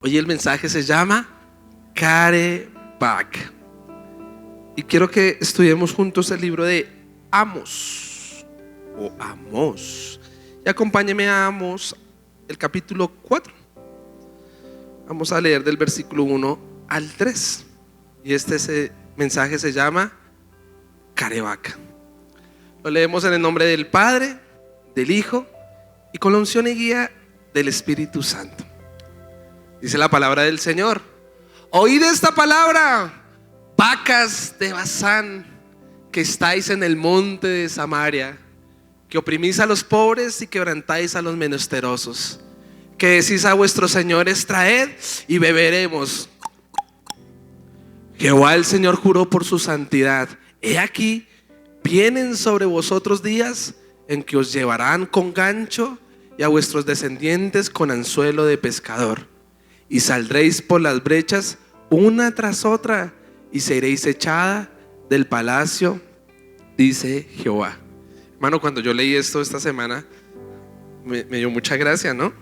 Hoy el mensaje se llama Careback. Y quiero que estudiemos juntos el libro de Amos o Amós. Y acompáñeme a Amos, el capítulo 4. Vamos a leer del versículo 1 al 3. Y este mensaje se llama Careback. Lo leemos en el nombre del Padre, del Hijo y con la unción y guía del Espíritu Santo. Dice la palabra del Señor: oíd esta palabra, vacas de Basán, que estáis en el monte de Samaria, que oprimís a los pobres y quebrantáis a los menesterosos, que decís a vuestros señores: traed y beberemos. Jehová el Señor juró por su santidad: he aquí, vienen sobre vosotros días en que os llevarán con gancho y a vuestros descendientes con anzuelo de pescador. Y saldréis por las brechas una tras otra y seréis echada del palacio, dice Jehová. Hermano, cuando yo leí esto esta semana me dio mucha gracia, ¿no?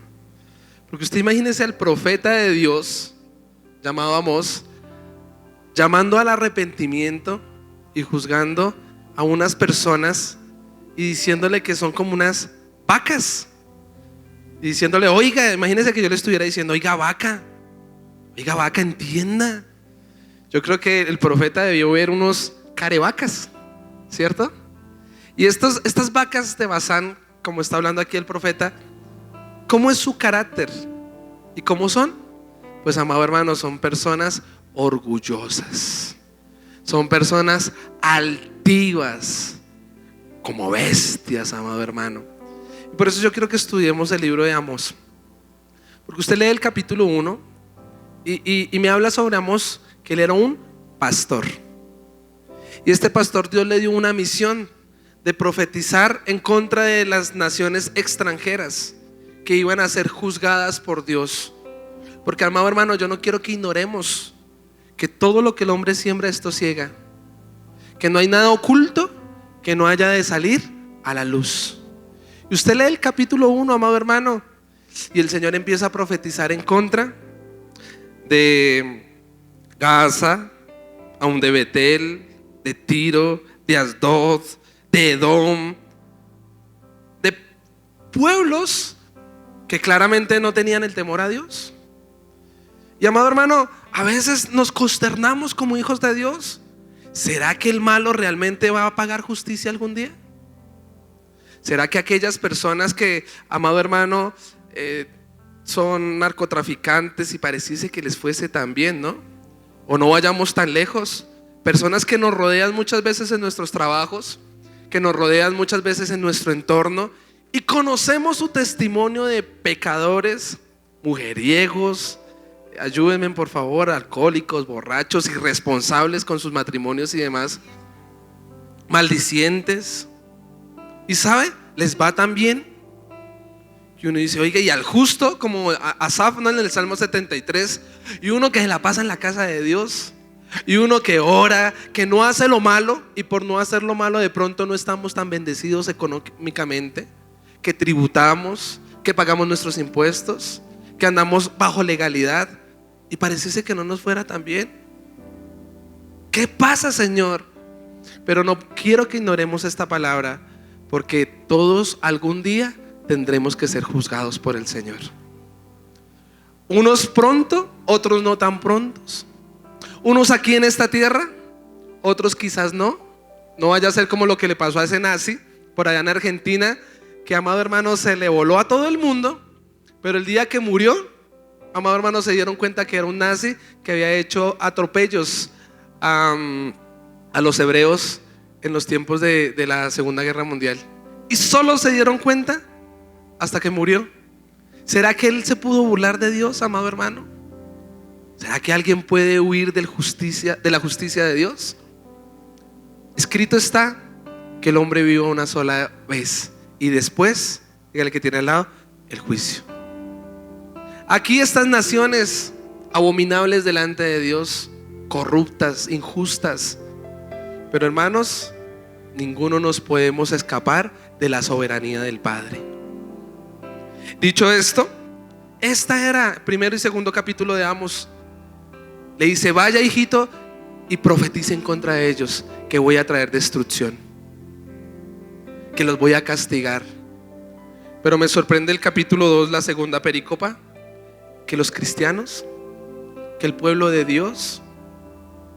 Porque usted imagínese al profeta de Dios llamado Amós llamando al arrepentimiento y juzgando a unas personas y diciéndole que son como unas vacas. Y diciéndole: oiga, imagínese que yo le estuviera diciendo: oiga vaca, entienda. Yo creo que el profeta debió ver unos carebacas, ¿cierto? Y estas vacas de Basán, como está hablando aquí el profeta, ¿cómo es su carácter? ¿Y cómo son? Pues, amado hermano, son personas orgullosas, son personas altivas, como bestias, amado hermano. Y por eso yo quiero que estudiemos el libro de Amós, porque usted lee el capítulo 1 y me habla sobre Amós, que él era un pastor. Y este pastor, Dios le dio una misión de profetizar en contra de las naciones extranjeras que iban a ser juzgadas por Dios. Porque, amado hermano, yo no quiero que ignoremos que todo lo que el hombre siembra, esto ciega, que no hay nada oculto que no haya de salir a la luz. Y usted lee el capítulo 1, amado hermano, y el Señor empieza a profetizar en contra de Gaza, aún de Betel, de Tiro, de Asdod, de Edom, de pueblos que claramente no tenían el temor a Dios. Y, amado hermano, a veces nos consternamos como hijos de Dios. ¿Será que el malo realmente va a pagar justicia algún día? ¿Será que aquellas personas que, amado hermano, son narcotraficantes y pareciese que les fuese tan bien, ¿no? O no vayamos tan lejos. Personas que nos rodean muchas veces en nuestros trabajos, que nos rodean muchas veces en nuestro entorno, y conocemos su testimonio de pecadores, mujeriegos, ayúdenme por favor, alcohólicos, borrachos, irresponsables con sus matrimonios y demás, maldicientes. Y sabe, les va tan bien que uno dice: oiga, y al justo, como Asaf, ¿no?, en el Salmo 73, y uno que se la pasa en la casa de Dios, y uno que ora, que no hace lo malo, y por no hacer lo malo de pronto no estamos tan bendecidos económicamente, que tributamos, que pagamos nuestros impuestos, que andamos bajo legalidad, y pareciese que no nos fuera tan bien. ¿Qué pasa, Señor? Pero no quiero que ignoremos esta palabra, porque todos algún día tendremos que ser juzgados por el Señor. Unos pronto, otros no tan prontos. Unos aquí en esta tierra, otros quizás no. No vaya a ser como lo que le pasó a ese nazi por allá en Argentina, que, amado hermano, se le voló a todo el mundo, pero el día que murió, amado hermano, se dieron cuenta que era un nazi que había hecho atropellos a los hebreos en los tiempos de la Segunda Guerra Mundial. Y solo se dieron cuenta hasta que murió. ¿Será que él se pudo burlar de Dios, amado hermano? ¿Será que alguien puede huir de la justicia de Dios? Escrito está que el hombre vive una sola vez, y después, dígale que tiene al lado, el juicio. Aquí estas naciones abominables delante de Dios, corruptas, injustas, pero, hermanos, ninguno nos podemos escapar de la soberanía del Padre. Dicho esto, Esta era primero y segundo capítulo de Amos. Le dice: vaya, hijito, y profetice en contra de ellos, que voy a traer destrucción, que los voy a castigar. Pero me sorprende el capítulo 2, la segunda perícopa, que los cristianos, que el pueblo de Dios,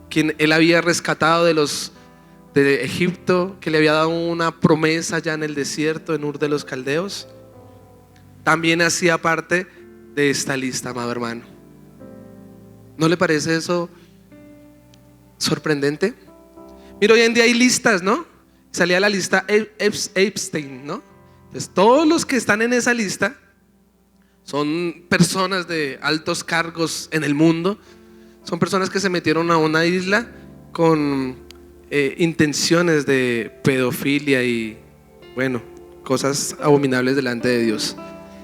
quien él había rescatado de Egipto, que le había dado una promesa ya en el desierto, en Ur de los Caldeos, también hacía parte de esta lista, amado hermano. ¿No le parece eso sorprendente? Mira, hoy en día hay listas, ¿no? Salía la lista Epstein, ¿no? Entonces, todos los que están en esa lista son personas de altos cargos en el mundo. Son personas que se metieron a una isla con intenciones de pedofilia y, bueno, cosas abominables delante de Dios.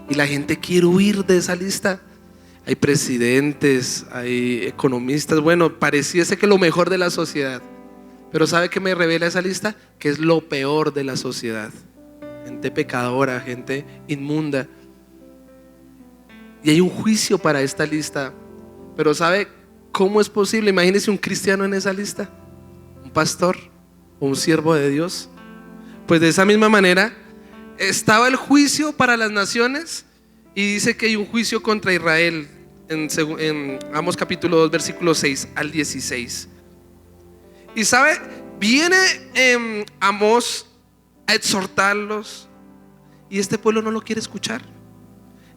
Y la gente quiere huir de esa lista. Hay presidentes, hay economistas. Bueno, pareciese que lo mejor de la sociedad. Pero ¿sabe qué me revela esa lista? Que es lo peor de la sociedad. Gente pecadora, gente inmunda. Y hay un juicio para esta lista. Pero ¿sabe cómo es posible? Imagínese un cristiano en esa lista, un pastor o un siervo de Dios. Pues de esa misma manera estaba el juicio para las naciones, y dice que hay un juicio contra Israel en Amos capítulo 2 versículos 6 al 16. Y sabe, viene Amos a exhortarlos, y este pueblo no lo quiere escuchar.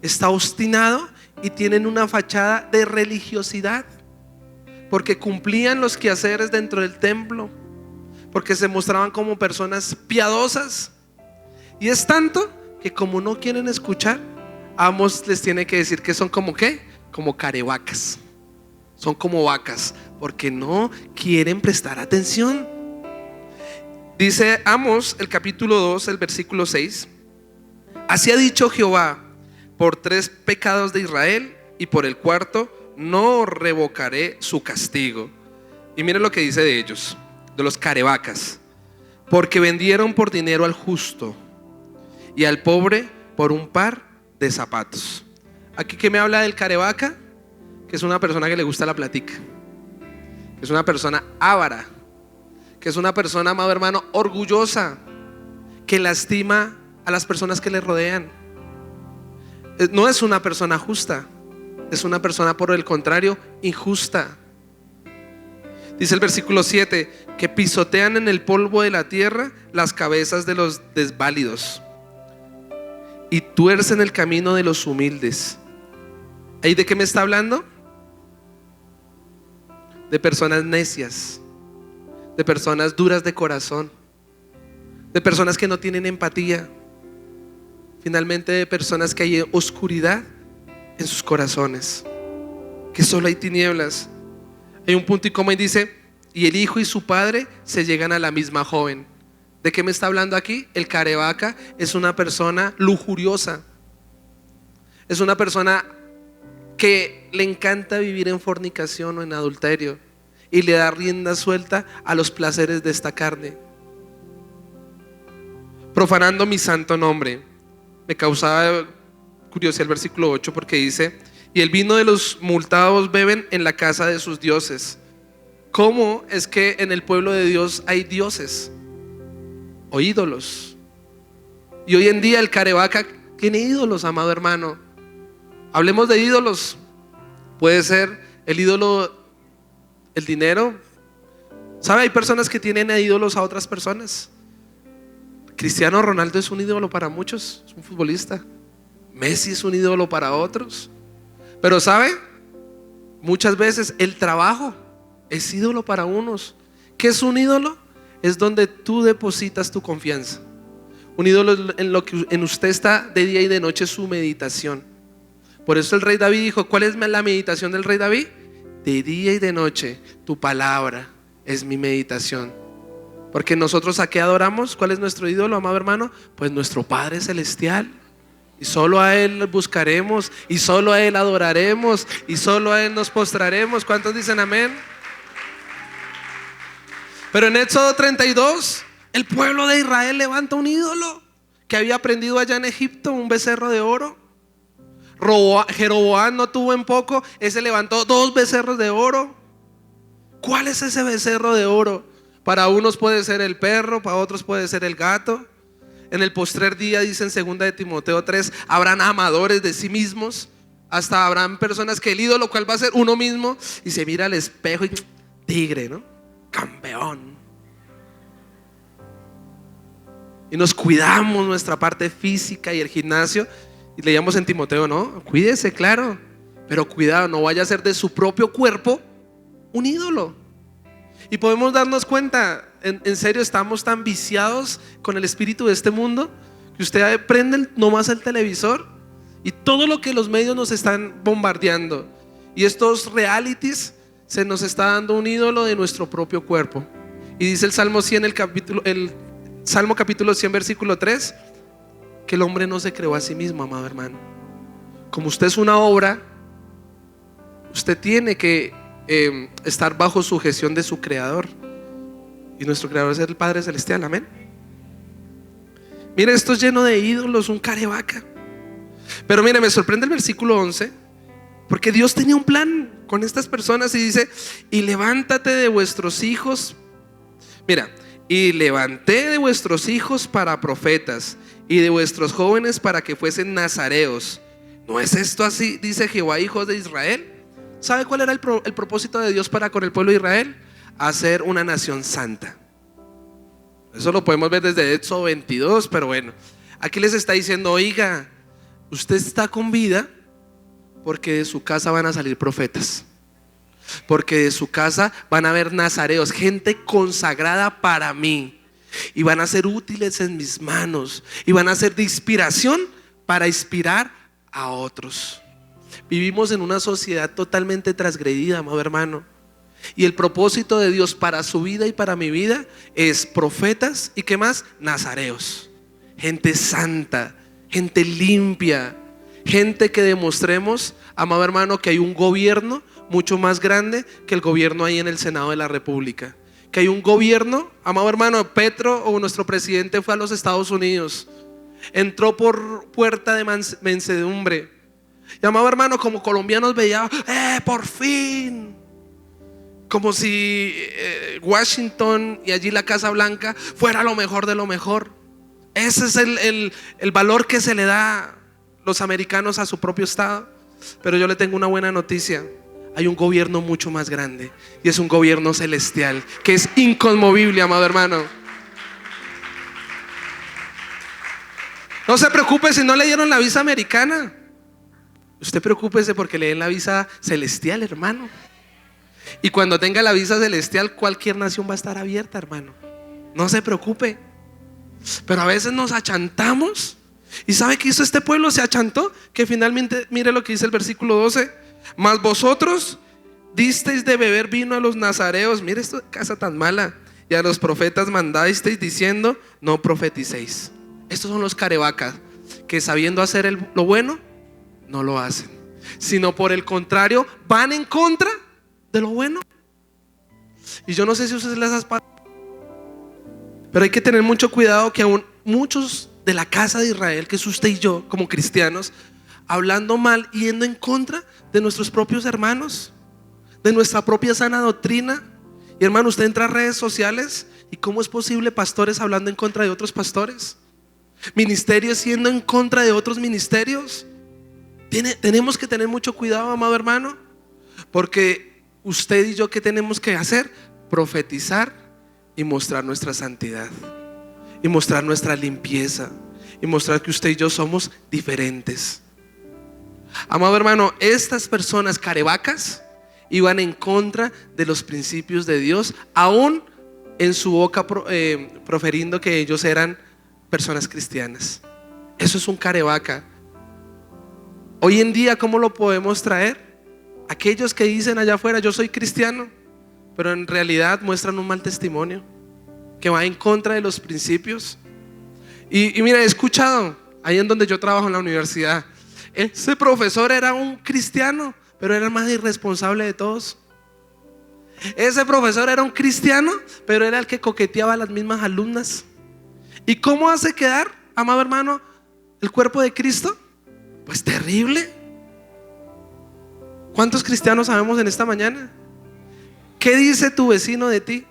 Está obstinado y tienen una fachada de religiosidad, porque cumplían los quehaceres dentro del templo, porque se mostraban como personas piadosas. Y es tanto que, como no quieren escuchar, Amos les tiene que decir que son como ¿qué? Como carevacas. Son como vacas, porque no quieren prestar atención. Dice Amos, el capítulo 2, el versículo 6: así ha dicho Jehová, por 3 pecados de Israel, y por el cuarto no revocaré su castigo. Y miren lo que dice de ellos, de los carevacas: porque vendieron por dinero al justo, y al pobre por un par de zapatos. Aquí, ¿qué me habla del carevaca? Que es una persona que le gusta la platica, que es una persona avara, que es una persona, amado hermano, orgullosa, que lastima a las personas que le rodean. No es una persona justa, es una persona, por el contrario, injusta. Dice el versículo 7: que pisotean en el polvo de la tierra las cabezas de los desválidos, y tuercen el camino de los humildes. ¿Ahí de qué me está hablando? De personas necias, de personas duras de corazón, de personas que no tienen empatía, finalmente de personas que hay oscuridad en sus corazones, que solo hay tinieblas. Hay un punto y coma y dice: y el hijo y su padre se llegan a la misma joven. ¿De qué me está hablando aquí? El carevaca es una persona lujuriosa, es una persona que le encanta vivir en fornicación o en adulterio, y le da rienda suelta a los placeres de esta carne, profanando mi santo nombre. Me causaba curiosidad el versículo 8, porque dice: y el vino de los multados beben en la casa de sus dioses. ¿Cómo es que en el pueblo de Dios hay dioses o ídolos? Y hoy en día el carevaca tiene ídolos, amado hermano. Hablemos de ídolos. Puede ser el ídolo, el dinero. ¿Sabe? Hay personas que tienen ídolos a otras personas. Cristiano Ronaldo es un ídolo para muchos, es un futbolista. Messi es un ídolo para otros. Pero ¿sabe? Muchas veces el trabajo es ídolo para unos. ¿Qué es un ídolo? Es donde tú depositas tu confianza. Un ídolo es en lo que en usted está de día y de noche, su meditación. Por eso el rey David dijo: ¿cuál es la meditación del rey David? De día y de noche tu palabra es mi meditación. Porque nosotros, ¿a qué adoramos? ¿Cuál es nuestro ídolo, amado hermano? Pues nuestro Padre Celestial. Y solo a Él buscaremos, y solo a Él adoraremos, y solo a Él nos postraremos. ¿Cuántos dicen amén? Pero en Éxodo 32, el pueblo de Israel levanta un ídolo que había aprendido allá en Egipto, un becerro de oro. Jeroboam no tuvo en poco, ese levantó 2 becerros de oro. ¿Cuál es ese becerro de oro? Para unos puede ser el perro, para otros puede ser el gato. En el postrer día, dice en 2 de Timoteo 3, habrán amadores de sí mismos. Hasta habrán personas que el ídolo, cual va a ser uno mismo, y se mira al espejo y tigre, ¿no? Campeón. Y nos cuidamos nuestra parte física y el gimnasio. Y leíamos en Timoteo, ¿no? Cuídese, claro, pero cuidado, no vaya a ser de su propio cuerpo un ídolo. Y podemos darnos cuenta, en serio estamos tan viciados con el espíritu de este mundo, que usted prende nomás el televisor y todo lo que los medios nos están bombardeando, y estos realities, se nos está dando un ídolo de nuestro propio cuerpo. Y dice el Salmo 100, el Salmo capítulo 100 versículo 3, que el hombre no se creó a sí mismo, amado hermano. Como usted es una obra, usted tiene que estar bajo sujeción de su creador, y nuestro creador es el Padre Celestial, amén. Mire, esto es lleno de ídolos, un carevaca. Pero mire, me sorprende el versículo 11, porque Dios tenía un plan con estas personas y dice: y levántate de vuestros hijos. Mira, y levanté de vuestros hijos para profetas, y de vuestros jóvenes para que fuesen nazareos. ¿No es esto así? Dice Jehová, hijos de Israel. ¿Sabe cuál era el propósito de Dios para con el pueblo de Israel? Hacer una nación santa. Eso lo podemos ver desde Éxodo 22, pero bueno, aquí les está diciendo: oiga, usted está con vida porque de su casa van a salir profetas, porque de su casa van a haber nazareos, gente consagrada para mí, y van a ser útiles en mis manos, y van a ser de inspiración para inspirar a otros. Vivimos en una sociedad totalmente transgredida, amado hermano, y el propósito de Dios para su vida y para mi vida es profetas y ¿qué más? Nazareos, gente santa, gente limpia, gente que demostremos, amado hermano, que hay un gobierno mucho más grande que el gobierno ahí en el Senado de la República. Que hay un gobierno, amado hermano, Petro o nuestro presidente fue a los Estados Unidos, entró por puerta de mansedumbre. Y amado hermano, como colombianos veía, por fin, como si Washington y allí la Casa Blanca fuera lo mejor de lo mejor. Ese es el valor que se le da los americanos a su propio estado. Pero yo le tengo una buena noticia: hay un gobierno mucho más grande, y es un gobierno celestial que es inconmovible, amado hermano. No se preocupe si no le dieron la visa americana. Usted preocúpese porque le den la visa celestial, hermano. Y cuando tenga la visa celestial, cualquier nación va a estar abierta, hermano. No se preocupe. Pero a veces nos achantamos. ¿Y sabe qué hizo este pueblo? Se achantó, que finalmente, mire lo que dice el versículo 12: mas vosotros disteis de beber vino a los nazareos. Mire esta casa tan mala. Y a los profetas mandasteis diciendo: no profeticéis. Estos son los carebacas, que sabiendo hacer lo bueno, no lo hacen, sino por el contrario van en contra de lo bueno. Y yo no sé si ustedes las pasado, pero hay que tener mucho cuidado, que aún muchos de la casa de Israel, que es usted y yo como cristianos, hablando mal, yendo en contra de nuestros propios hermanos, de nuestra propia sana doctrina. Y hermano, usted entra a redes sociales y ¿cómo es posible pastores hablando en contra de otros pastores? Ministerios yendo en contra de otros ministerios. Tenemos que tener mucho cuidado, amado hermano, porque usted y yo, ¿qué tenemos que hacer? Profetizar y mostrar nuestra santidad, y mostrar nuestra limpieza, y mostrar que usted y yo somos diferentes. Amado hermano, estas personas carebacas iban en contra de los principios de Dios, aún en su boca proferiendo que ellos eran personas cristianas. Eso es un carevaca. Hoy en día, ¿cómo lo podemos traer? Aquellos que dicen allá afuera: yo soy cristiano, pero en realidad muestran un mal testimonio que va en contra de los principios. Y mira, he escuchado ahí en donde yo trabajo en la universidad, ese profesor era un cristiano, pero era el más irresponsable de todos. Ese profesor era un cristiano, pero era el que coqueteaba a las mismas alumnas. ¿Y cómo hace quedar, amado hermano, el cuerpo de Cristo? Pues terrible. ¿Cuántos cristianos sabemos en esta mañana? ¿Qué dice tu vecino de ti?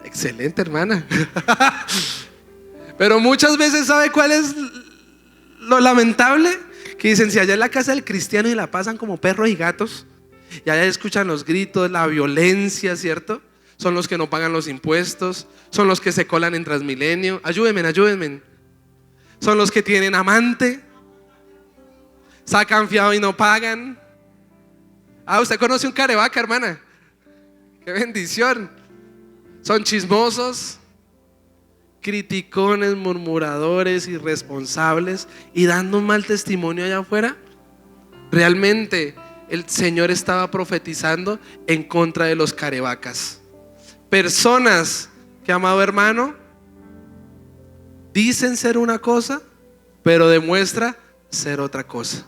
Excelente, hermana. Pero muchas veces, ¿sabe cuál es lo lamentable? Que dicen, si allá en la casa del cristiano y la pasan como perros y gatos, y allá escuchan los gritos, la violencia, ¿cierto? Son los que no pagan los impuestos, son los que se colan en Transmilenio. Ayúdenme. Son los que tienen amante, sacan fiado y no pagan. Usted conoce un carevaca, hermana. Qué bendición. Son chismosos, criticones, murmuradores, irresponsables y dando un mal testimonio allá afuera. Realmente el Señor estaba profetizando en contra de los carevacas. Personas que, amado hermano, dicen ser una cosa, pero demuestra ser otra cosa.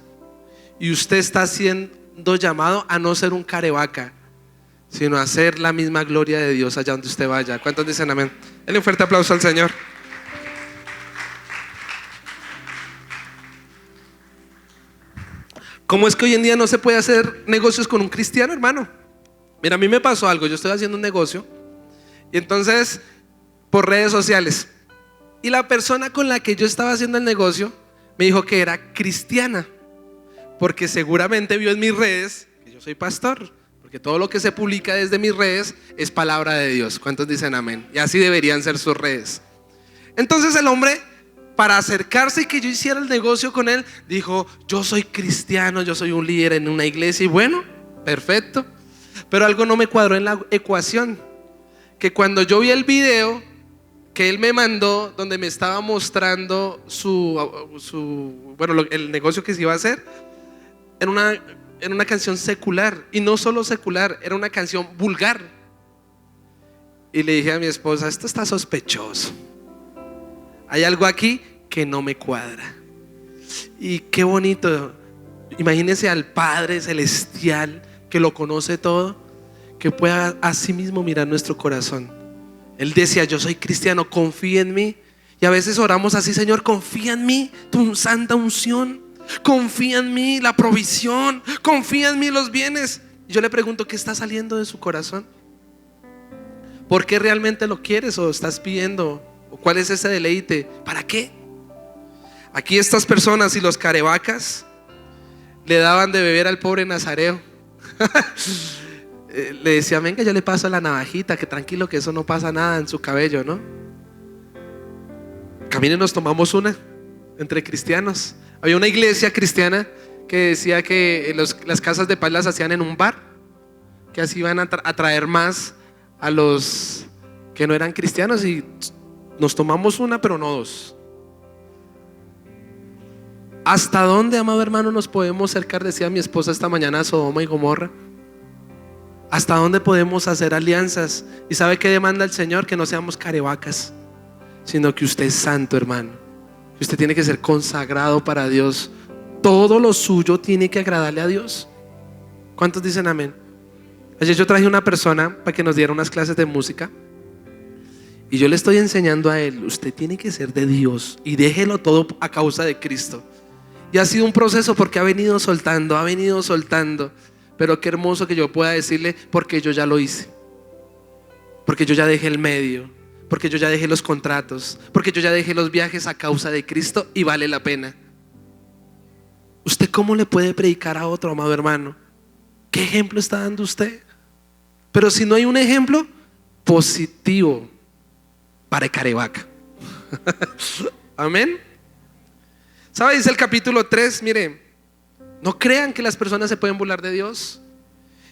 Y usted está siendo llamado a no ser un carevaca, sino a hacer la misma gloria de Dios allá donde usted vaya. ¿Cuántos dicen amén? Denle un fuerte aplauso al Señor. ¿Cómo es que hoy en día no se puede hacer negocios con un cristiano, hermano? Mira, a mí me pasó algo. Yo estoy haciendo un negocio y entonces por redes sociales, y la persona con la que yo estaba haciendo el negocio me dijo que era cristiana, porque seguramente vio en mis redes que yo soy pastor, porque todo lo que se publica desde mis redes es palabra de Dios. ¿Cuántos dicen amén? Y así deberían ser sus redes. Entonces el hombre, para acercarse y que yo hiciera el negocio con él, dijo: yo soy cristiano, yo soy un líder en una iglesia. Y bueno, perfecto. Pero algo no me cuadró en la ecuación, que cuando yo vi el video que él me mandó, donde me estaba mostrando el negocio que se iba a hacer, en una canción secular, y no solo secular, era una canción vulgar. Y le dije a mi esposa: esto está sospechoso, hay algo aquí que no me cuadra. Y qué bonito, imagínense al Padre Celestial, que lo conoce todo, que pueda a sí mismo mirar nuestro corazón. Él decía: yo soy cristiano, confía en mí. Y a veces oramos así: Señor, confía en mí, tu santa unción, confía en mí la provisión, confía en mí los bienes. Y yo le pregunto: ¿qué está saliendo de su corazón? ¿Por qué realmente lo quieres o estás pidiendo? ¿O cuál es ese deleite? ¿Para qué? Aquí estas personas y los carebacas le daban de beber al pobre Nazareo. Le decía: venga, yo le paso la navajita, que tranquilo, que eso no pasa nada en su cabello, ¿no? Caminen, nos tomamos una entre cristianos. Había una iglesia cristiana que decía que las casas de paz las hacían en un bar, que así iban a atraer más a los que no eran cristianos, y nos tomamos una, pero no dos. ¿Hasta dónde, amado hermano, nos podemos acercar? Decía mi esposa esta mañana, a Sodoma y Gomorra. ¿Hasta dónde podemos hacer alianzas? ¿Y sabe qué demanda el Señor? Que no seamos carebacas, sino que usted es santo, hermano. Que usted tiene que ser consagrado para Dios. Todo lo suyo tiene que agradarle a Dios. ¿Cuántos dicen amén? Ayer yo traje una persona para que nos diera unas clases de música, y yo le estoy enseñando a él: usted tiene que ser de Dios y déjelo todo a causa de Cristo. Y ha sido un proceso, porque ha venido soltando. Pero qué hermoso que yo pueda decirle: porque yo ya lo hice, porque yo ya dejé el medio, porque yo ya dejé los contratos, porque yo ya dejé los viajes a causa de Cristo, y vale la pena. ¿Usted cómo le puede predicar a otro, amado hermano? ¿Qué ejemplo está dando usted? Pero si no hay un ejemplo positivo, para carevaca. Amén. ¿Sabe? Dice el capítulo 3, mire: no crean que las personas se pueden burlar de Dios.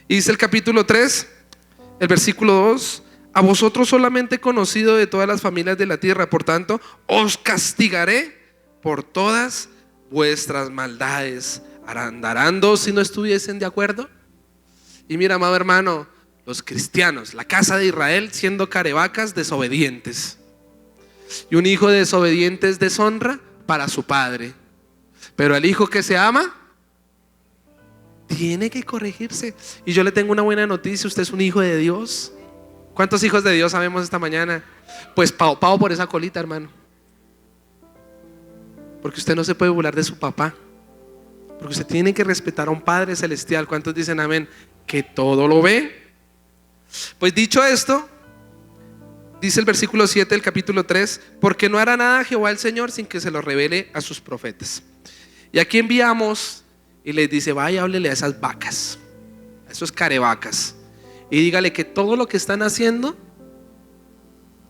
Y dice el capítulo 3, el versículo 2: a vosotros solamente he conocido de todas las familias de la tierra, por tanto os castigaré por todas vuestras maldades. ¿Andarán dos si no estuviesen de acuerdo? Y mira, amado hermano, los cristianos, la casa de Israel, siendo carebacas, desobedientes. Y un hijo desobediente es deshonra para su padre. Pero el hijo que se ama tiene que corregirse. Y yo le tengo una buena noticia: usted es un hijo de Dios. ¿Cuántos hijos de Dios sabemos esta mañana? Pues pao por esa colita, hermano. Porque usted no se puede burlar de su papá. Porque usted tiene que respetar a un Padre celestial. ¿Cuántos dicen amén? Que todo lo ve. Pues dicho esto, dice el versículo 7 del capítulo 3: porque no hará nada Jehová el Señor sin que se lo revele a sus profetas. Y aquí enviamos y les dice: vaya, háblele a esas vacas, a esos carevacas, y dígale que todo lo que están haciendo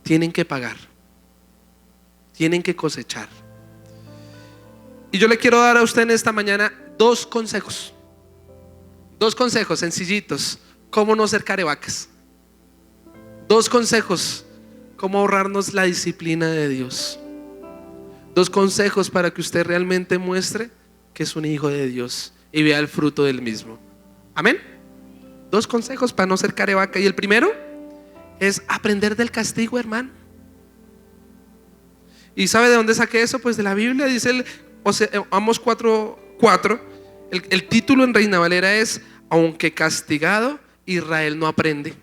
tienen que pagar, tienen que cosechar. Y yo le quiero dar a usted en esta mañana dos consejos sencillitos: cómo no ser carevacas. Dos consejos: cómo ahorrarnos la disciplina de Dios. Dos consejos para que usted realmente muestre que es un hijo de Dios y vea el fruto del mismo. Amén. Dos consejos para no ser carevaca. Y el primero es aprender del castigo, hermano. ¿Y sabe de dónde saqué eso? Pues de la Biblia. Dice Amos 4:4. El título en Reina Valera es: aunque castigado, Israel no aprende.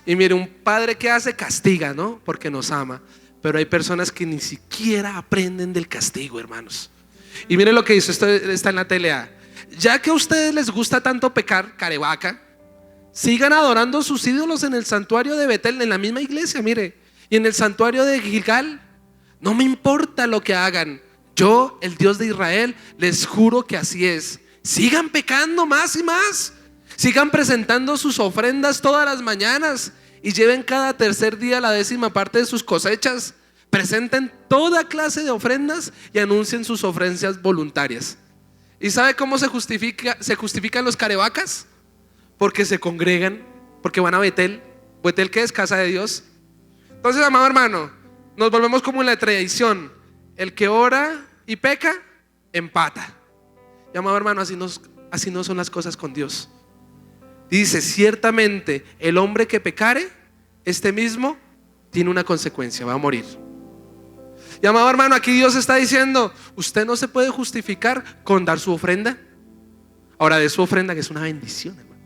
Y mire, un padre que hace, castiga, ¿no? Porque nos ama. Pero hay personas que ni siquiera aprenden del castigo, hermanos. Y mire lo que hizo, esto está en la TLA. Ya que a ustedes les gusta tanto pecar, carevaca, sigan adorando sus ídolos en el santuario de Betel, en la misma iglesia, mire, y en el santuario de Gilgal. No me importa lo que hagan. Yo, el Dios de Israel, les juro que así es. Sigan pecando más y más. Sigan presentando sus ofrendas todas las mañanas y lleven cada tercer día la 10ª parte de sus cosechas. Presenten toda clase de ofrendas y anuncien sus ofrendas voluntarias. ¿Y sabe cómo se justifican los carevacas? Porque se congregan, porque van a Betel. ¿Betel qué es? Casa de Dios. Entonces, amado hermano, nos volvemos como en la tradición: el que ora y peca, empata. Y amado hermano, así no son las cosas con Dios. Dice: ciertamente el hombre que pecare, este mismo tiene una consecuencia, va a morir. Y amado hermano, aquí Dios está diciendo: usted no se puede justificar con dar su ofrenda. Ahora, de su ofrenda, que es una bendición, hermano.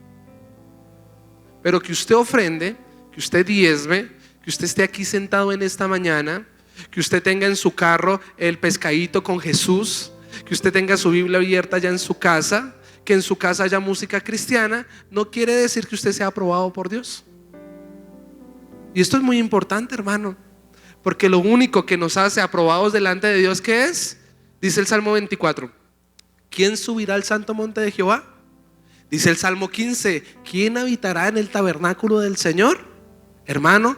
Pero que usted ofrende, que usted diezme, que usted esté aquí sentado en esta mañana, que usted tenga en su carro el pescadito con Jesús, que usted tenga su Biblia abierta ya en su casa, que en su casa haya música cristiana, no quiere decir que usted sea aprobado por Dios. Y esto es muy importante, hermano, porque lo único que nos hace aprobados delante de Dios, ¿qué es? Dice el Salmo 24: ¿quién subirá al santo monte de Jehová? Dice el Salmo 15: ¿quién habitará en el tabernáculo del Señor? Hermano,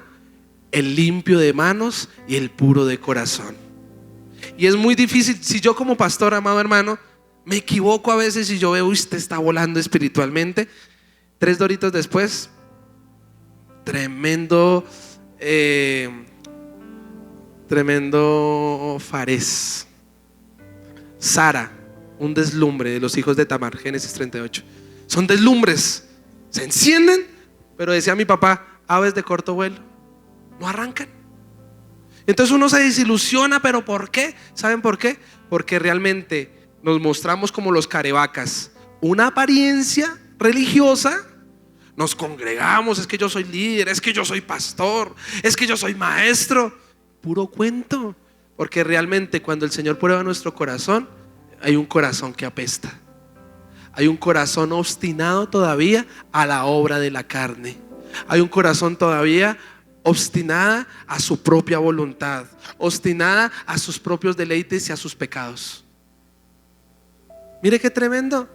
el limpio de manos y el puro de corazón. Y es muy difícil. Si yo como pastor, amado hermano, me equivoco a veces y yo veo: usted está volando espiritualmente. 3 doritos después, tremendo Fares. Sara, un deslumbre de los hijos de Tamar. Génesis 38. Son deslumbres, se encienden, pero decía mi papá: aves de corto vuelo, no arrancan. Entonces uno se desilusiona. ¿Pero por qué? ¿Saben por qué? Porque realmente nos mostramos como los carevacas, una apariencia religiosa. Nos congregamos: es que yo soy líder, es que yo soy pastor, es que yo soy maestro. Puro cuento. Porque realmente cuando el Señor prueba nuestro corazón, hay un corazón que apesta. Hay un corazón obstinado todavía a la obra de la carne. Hay un corazón todavía obstinada a su propia voluntad, obstinada a sus propios deleites y a sus pecados. Mire qué tremendo.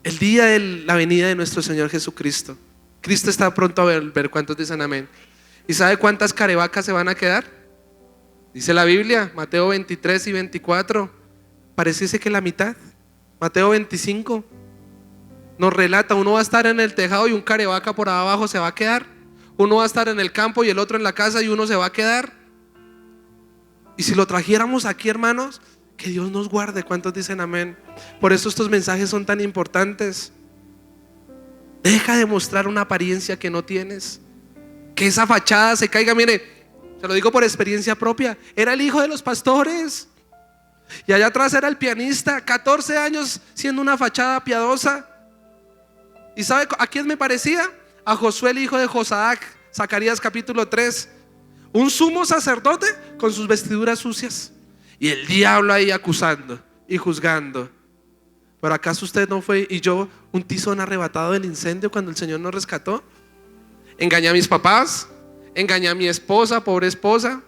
El día de la venida de nuestro Señor Jesucristo, Cristo está pronto a volver. ¿Cuántos dicen amén? ¿Y sabe cuántas carevacas se van a quedar? Dice la Biblia, Mateo 23 y 24, pareciese que la mitad. Mateo 25 nos relata: uno va a estar en el tejado y un carevaca por abajo se va a quedar. Uno va a estar en el campo y el otro en la casa y uno se va a quedar. Y si lo trajéramos aquí, hermanos, que Dios nos guarde. ¿Cuántos dicen amén? Por eso estos mensajes son tan importantes. Deja de mostrar una apariencia que no tienes, que esa fachada se caiga. Mire, se lo digo por experiencia propia. Era el hijo de los pastores y allá atrás era el pianista, 14 años siendo una fachada piadosa. ¿Y sabe a quién me parecía? A Josué, el hijo de Josadac. Zacarías capítulo 3. Un sumo sacerdote con sus vestiduras sucias. y el diablo ahí acusando y juzgando. ¿Pero acaso usted no fue y yo un tizón arrebatado del incendio cuando el Señor nos rescató? Engañé a mis papás, engañé a mi esposa, pobre esposa.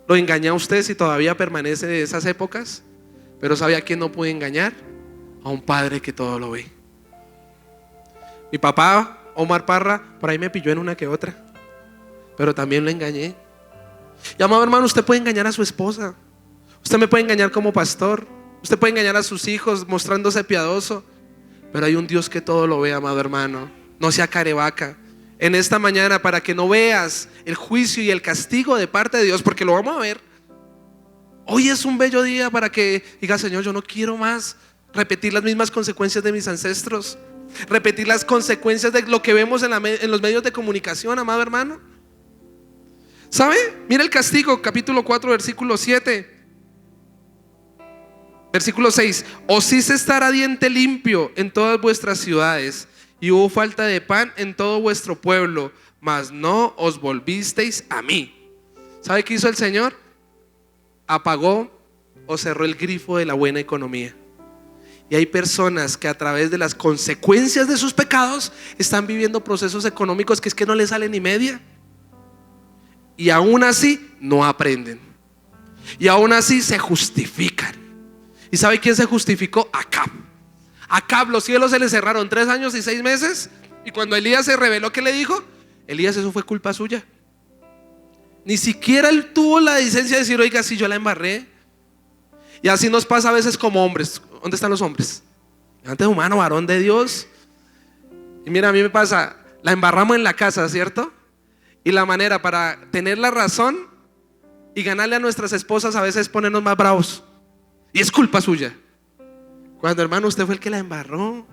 Lo engañé a usted si todavía permanece de esas épocas. Pero ¿sabe a quién no pude engañar? A un padre que todo lo ve. Mi papá, Omar Parra, por ahí me pilló en una que otra, pero también lo engañé. Y amado hermano, usted puede engañar a su esposa, usted me puede engañar como pastor, usted puede engañar a sus hijos mostrándose piadoso, pero hay un Dios que todo lo ve, amado hermano. No sea carevaca. En esta mañana, para que no veas el juicio y el castigo de parte de Dios, porque lo vamos a ver. Hoy es un bello día para que diga: Señor, yo no quiero más repetir las mismas consecuencias de mis ancestros, repetir las consecuencias de lo que vemos en los medios de comunicación, amado hermano. ¿Sabe? Mira el castigo, capítulo 4, versículo 7. Versículo 6: os hice estar a diente limpio en todas vuestras ciudades, y hubo falta de pan en todo vuestro pueblo, mas no os volvisteis a mí. ¿Sabe qué hizo el Señor? Apagó o cerró el grifo de la buena economía. Y hay personas que a través de las consecuencias de sus pecados están viviendo procesos económicos que es que no les sale ni media. Y aún así no aprenden. Y aún así se justifican. ¿Y sabe quién se justificó? Acab. Acab, los cielos se le cerraron 3 años y 6 meses. Y cuando Elías se reveló, ¿qué le dijo? Elías, eso fue culpa suya. Ni siquiera él tuvo la licencia de decir: oiga, si yo la embarré. Y así nos pasa a veces como hombres. ¿Dónde están los hombres? Levante su mano, varón de Dios. Y mira, a mí me pasa, la embarramos en la casa, ¿cierto? Y la manera para tener la razón y ganarle a nuestras esposas a veces es ponernos más bravos. Y es culpa suya. Cuando, hermano, usted fue el que la embarró,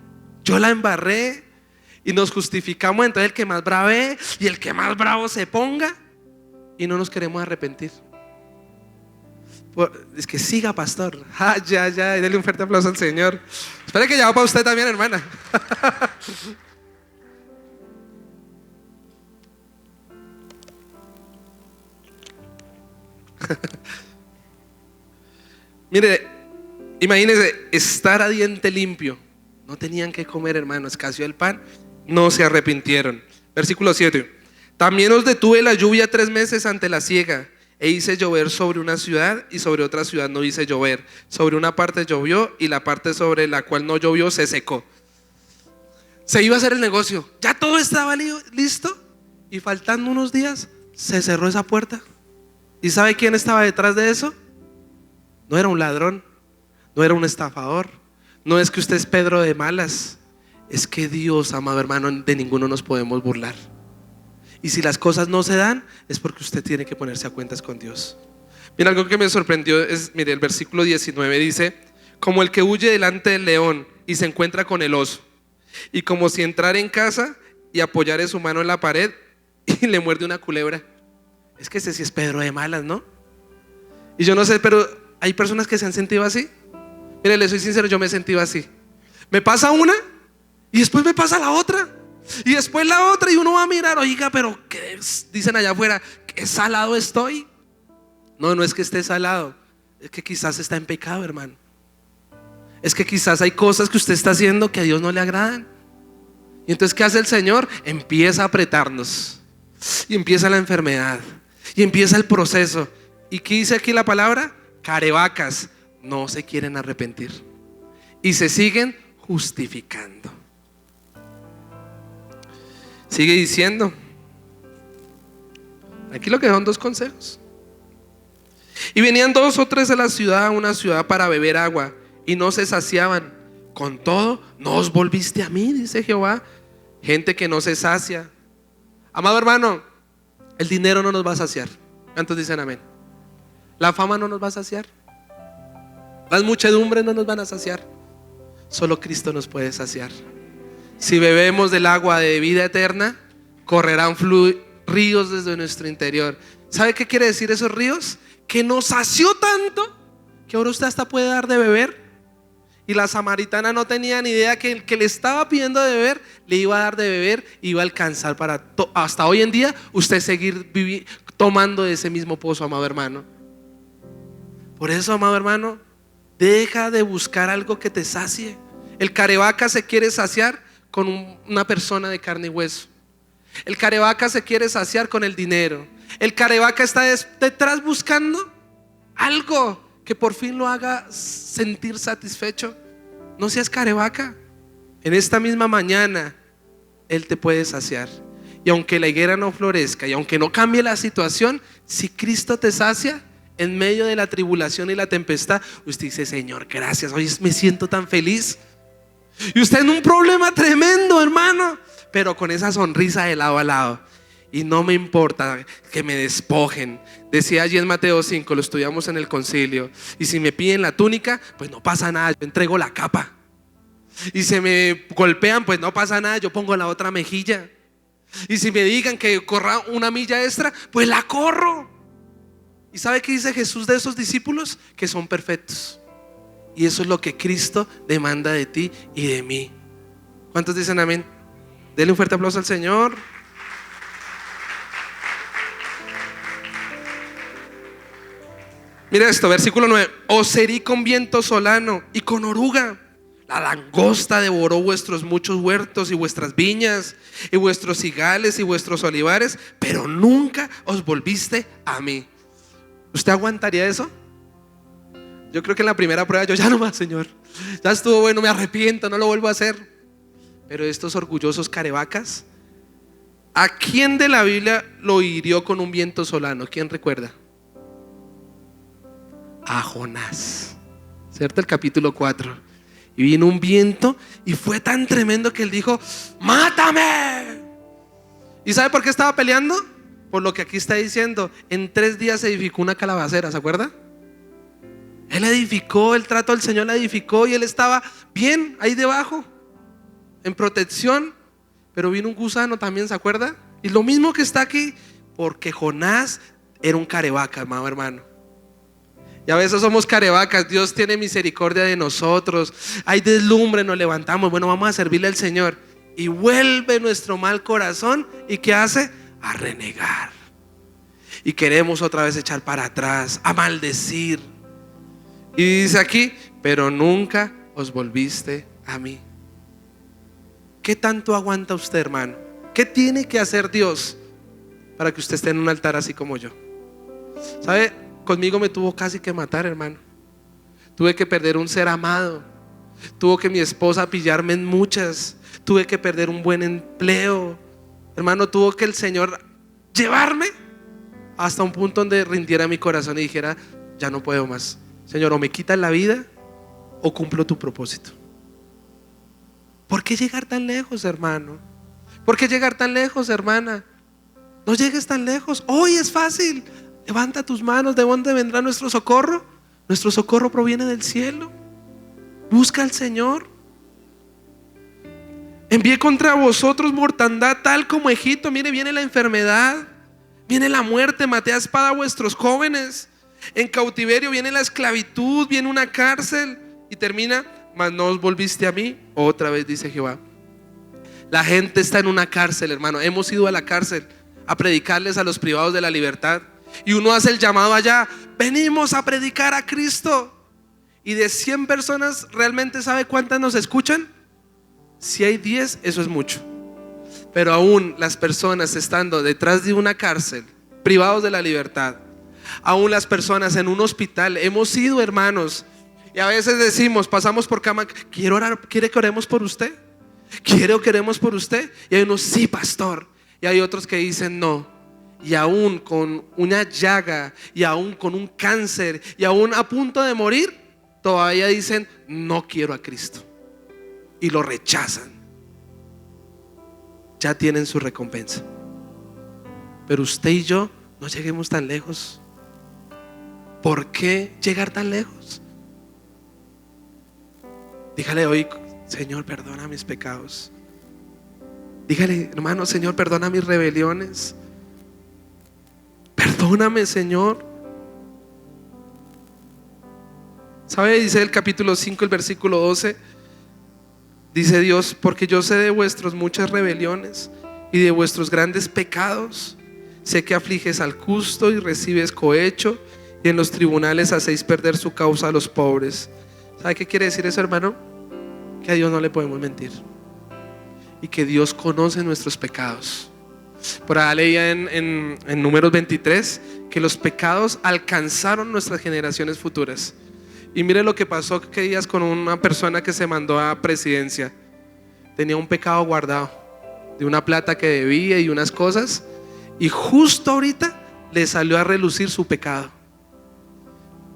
yo la embarré. Y nos justificamos, entonces el que más brave y el que más bravo se ponga. Y no nos queremos arrepentir. Es que siga, pastor. Ya, denle un fuerte aplauso al Señor. Espere que ya va para usted también, hermana. Mire, imagínense estar a diente limpio. No tenían que comer, hermano, escaseó el pan, no se arrepintieron. Versículo 7: también os detuve la lluvia 3 meses ante la siega, e hice llover sobre una ciudad y sobre otra ciudad no hice llover. Sobre una parte llovió y la parte sobre la cual no llovió se secó. Se iba a hacer el negocio, ya todo estaba listo, y faltando unos días se cerró esa puerta. ¿Y sabe quién estaba detrás de eso? No era un ladrón, no era un estafador, no es que usted es Pedro de malas. Es que Dios, amado hermano, de ninguno nos podemos burlar. Y si las cosas no se dan, es porque usted tiene que ponerse a cuentas con Dios. Mira, algo que me sorprendió es, mire, el versículo 19 dice: como el que huye delante del león y se encuentra con el oso, y como si entrara en casa y apoyare su mano en la pared y le muerde una culebra. Es que ese sí es Pedro de malas, ¿no? Y yo no sé, pero hay personas que se han sentido así. Mire, le soy sincero, yo me he sentido así. Me pasa una y después me pasa la otra. Y después la otra, y uno va a mirar: oiga, pero ¿qué dicen allá afuera? ¿Qué salado estoy? No, no es que esté salado, es que quizás está en pecado, hermano. Es que quizás hay cosas que usted está haciendo que a Dios no le agradan. Y entonces, ¿qué hace el Señor? Empieza a apretarnos. Y empieza la enfermedad. Y empieza el proceso. ¿Y qué dice aquí la palabra? Carebacas, no se quieren arrepentir. Y se siguen justificando. Sigue diciendo. Aquí lo que son 2 consejos. Y venían 2 o 3 a la ciudad, a una ciudad, para beber agua, y no se saciaban. Con todo, no os volviste a mí, dice Jehová. Gente que no se sacia. Amado hermano, el dinero no nos va a saciar. ¿Cuántos dicen amén? La fama no nos va a saciar. Las muchedumbres no nos van a saciar. Solo Cristo nos puede saciar. Si bebemos del agua de vida eterna, correrán ríos desde nuestro interior. ¿Sabe qué quiere decir esos ríos? Que nos sació tanto que ahora usted hasta puede dar de beber. Y la samaritana no tenía ni idea que el que le estaba pidiendo de beber le iba a dar de beber, iba a alcanzar para hasta hoy en día usted seguir tomando de ese mismo pozo, amado hermano. Por eso, amado hermano, deja de buscar algo que te sacie. El carevaca se quiere saciar con una persona de carne y hueso. El carevaca se quiere saciar con el dinero. El carevaca está detrás buscando algo que por fin lo haga sentir satisfecho. No seas carevaca. En esta misma mañana Él te puede saciar. Y aunque la higuera no florezca y aunque no cambie la situación, si Cristo te sacia en medio de la tribulación y la tempestad, usted dice: Señor, gracias, hoy me siento tan feliz. Y usted en un problema tremendo, hermano, pero con esa sonrisa de lado a lado. Y no me importa que me despojen. Decía allí en Mateo 5, lo estudiamos en el concilio. Y si me piden la túnica, pues no pasa nada, yo entrego la capa. Y si me golpean, pues no pasa nada, yo pongo la otra mejilla. Y si me digan que corra una milla extra, pues la corro. ¿Y sabe qué dice Jesús de esos discípulos? Que son perfectos. Y eso es lo que Cristo demanda de ti y de mí. ¿Cuántos dicen amén? Denle un fuerte aplauso al Señor. Mira esto, versículo 9. Os herí con viento solano y con oruga. La langosta devoró vuestros muchos huertos y vuestras viñas y vuestros higales y vuestros olivares, pero nunca os volviste a mí. ¿Usted aguantaría eso? Yo creo que en la primera prueba yo: ya no más, Señor, ya estuvo bueno, me arrepiento, no lo vuelvo a hacer. Pero estos orgullosos carebacas, ¿a quién de la Biblia lo hirió con un viento solano? ¿Quién recuerda? A Jonás, ¿cierto? El capítulo 4. Y vino un viento y fue tan tremendo que él dijo: ¡mátame! ¿Y sabe por qué estaba peleando? Por lo que aquí está diciendo: en 3 días se edificó una calabacera, ¿se acuerda? Él edificó, el trato del Señor la edificó y él estaba bien ahí debajo, en protección. Pero vino un gusano también, ¿se acuerda? Y lo mismo que está aquí, porque Jonás era un carevaca, amado hermano. Y a veces somos carebacas. Dios tiene misericordia de nosotros, hay deslumbre, nos levantamos, bueno, vamos a servirle al Señor. Y vuelve nuestro mal corazón. ¿Y qué hace? A renegar. Y queremos otra vez echar para atrás, a maldecir. Y dice aquí: pero nunca os volviste a mí. ¿Qué tanto aguanta usted, hermano? ¿Qué tiene que hacer Dios para que usted esté en un altar así como yo? ¿Sabe? Conmigo me tuvo casi que matar, hermano. Tuve que perder un ser amado. Tuvo que mi esposa pillarme en muchas. Tuve que perder un buen empleo. Hermano, tuvo que el Señor llevarme hasta un punto donde rindiera mi corazón y dijera: ya no puedo más. Señor, o me quitas la vida o cumplo tu propósito. ¿Por qué llegar tan lejos, hermano? ¿Por qué llegar tan lejos, hermana? No llegues tan lejos. Hoy es fácil. Levanta tus manos. ¿De dónde vendrá nuestro socorro? Nuestro socorro proviene del cielo. Busca al Señor. Envié contra vosotros mortandad tal como Egipto. Mire, viene la enfermedad, viene la muerte, maté a espada a vuestros jóvenes. En cautiverio viene la esclavitud, viene una cárcel. Y termina: mas no os volviste a mí. Otra vez dice Jehová. La gente está en una cárcel, hermano. Hemos ido a la cárcel a predicarles a los privados de la libertad. Y uno hace el llamado allá: venimos a predicar a Cristo. Y de 100 personas, ¿realmente sabe cuántas nos escuchan? Si hay 10, eso es mucho. Pero aún las personas estando detrás de una cárcel, privados de la libertad, aún las personas en un hospital, hemos ido, hermanos. Y a veces decimos, pasamos por cama: ¿quiere orar? ¿Quiere que oremos por usted? ¿Quiere que oremos por usted? Y hay unos: sí, pastor. Y hay otros que dicen: no. Y aún con una llaga, y aún con un cáncer, y aún a punto de morir, todavía dicen: no quiero a Cristo. Y lo rechazan. Ya tienen su recompensa. Pero usted y yo no lleguemos tan lejos. ¿Por qué llegar tan lejos? Dígale hoy: Señor, perdona mis pecados. Dígale, hermano: Señor, perdona mis rebeliones. Perdóname, Señor. ¿Sabe? Dice el capítulo 5, el versículo 12. Dice Dios: porque yo sé de vuestras muchas rebeliones y de vuestros grandes pecados. Sé que afliges al justo y recibes cohecho, y en los tribunales hacéis perder su causa a los pobres. ¿Sabe qué quiere decir eso, hermano? Que a Dios no le podemos mentir y que Dios conoce nuestros pecados. Por ahí leía en Números 23 que los pecados alcanzaron nuestras generaciones futuras. Y mire lo que pasó que días con una persona que se mandó a presidencia. Tenía un pecado guardado de una plata que debía y unas cosas, y justo ahorita le salió a relucir su pecado.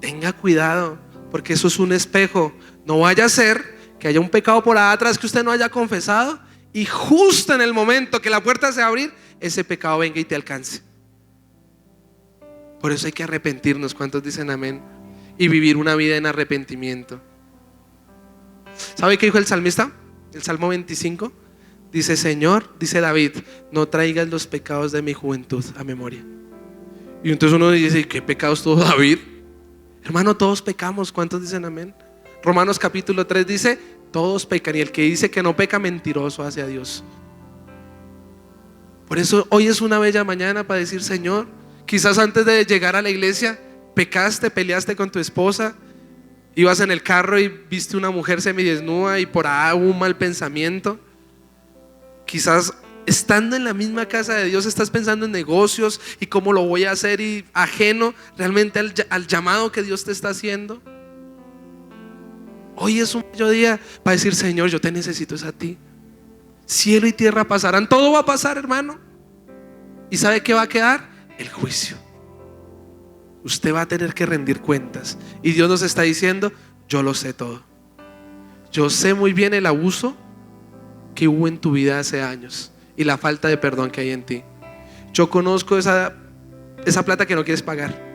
Tenga cuidado, porque eso es un espejo. No vaya a ser que haya un pecado por atrás que usted no haya confesado y justo en el momento que la puerta se va a abrir, ese pecado venga y te alcance. Por eso hay que arrepentirnos. ¿Cuántos dicen amén? Y vivir una vida en arrepentimiento. ¿Sabe qué dijo el salmista? El Salmo 25 dice: Señor, dice David, no traigas los pecados de mi juventud a memoria. Y entonces uno dice: ¿qué pecados tuvo David? Hermano, todos pecamos. ¿Cuántos dicen amén? Romanos capítulo 3 dice: todos pecan, y el que dice que no peca, mentiroso hacia Dios. Por eso hoy es una bella mañana para decir: Señor, quizás antes de llegar a la iglesia pecaste, peleaste con tu esposa, ibas en el carro y viste una mujer semidesnuda y por ahí hubo un mal pensamiento. Quizás estando en la misma casa de Dios estás pensando en negocios y cómo lo voy a hacer, y ajeno realmente al llamado que Dios te está haciendo. Hoy es un bello día para decir: Señor, yo te necesito, es a ti. Cielo y tierra pasarán, todo va a pasar, hermano. ¿Y sabe qué va a quedar? El juicio. Usted va a tener que rendir cuentas. Y Dios nos está diciendo: yo lo sé todo. Yo sé muy bien el abuso que hubo en tu vida hace años y la falta de perdón que hay en ti. Yo conozco esa plata que no quieres pagar.